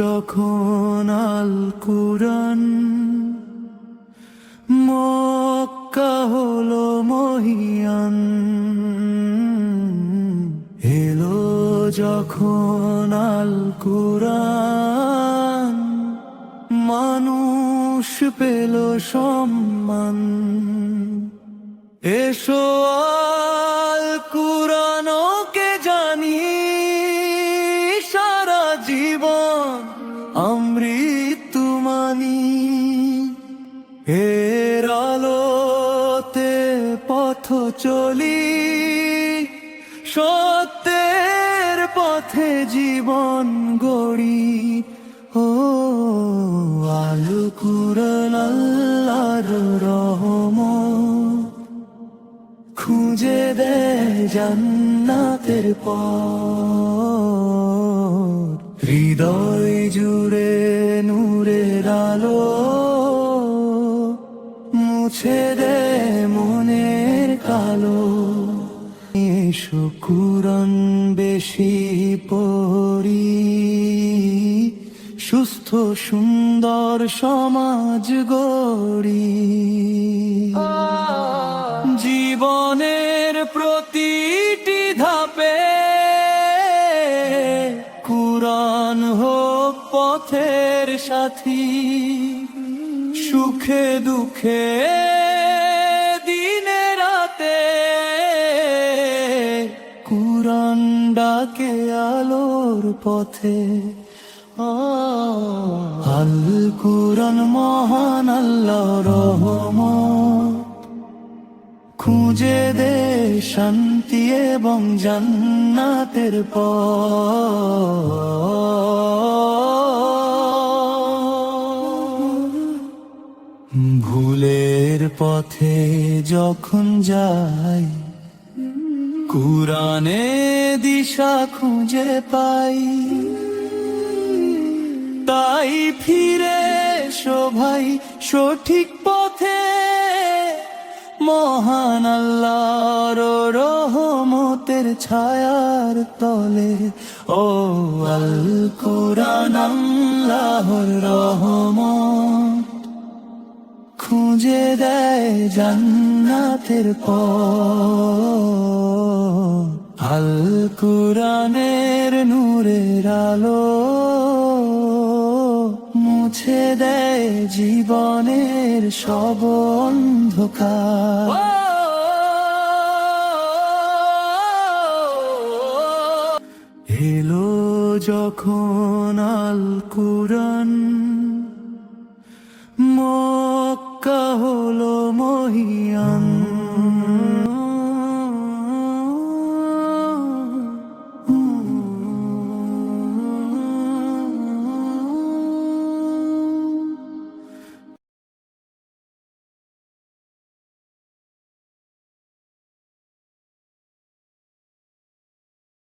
যখন আল কুরআন, মক্কা হলো মহিয়ান। এলো যখন আল কুরআন, মানুষ পেল সম্মান। এসো আল কুরআনকে জানি, সারা জীবন অমৃত্যু মানি। এর আলোতে পথ চলি, সত্যের পথে জীবন গড়ি। ও আল কুরআন আল্লাহর রহমত, খুঁজে দেয় জান্নাতের পথ। হৃদয় জুড়ে নূরের আলো, মুছে দেয় মনের কালো। এসো কুরআন বেশি পড়ি, সুস্থ সুন্দর সমাজ গড়ি। জীবনের প্রতিটি ধাপে কুরআন হোক পথের সাথী। সুখে দুঃখে দিনে রাতে কুরআন ডাকে আলোর পথে। আল কুরআন মহান আল্লাহর রহমত, খুঁজে দে শান্তি এবং জান্নাতের পথ। ভুলের পথে যখন যাই, কুরআনে দিশা খুঁজে পাই। তাই ফিরে এসো ভাই সঠিক পথে, মহান আল্লাহর রহমতের ছায়ার তলে। ও আল কুরআন আল্লাহর রহমত, খুঁজে দেয় জান্নাতের পথ। আল কুরআনের নূরের আলো, মুছে দেয় জীবনের সব অন্ধকার। এলো যখন আল কুরআন,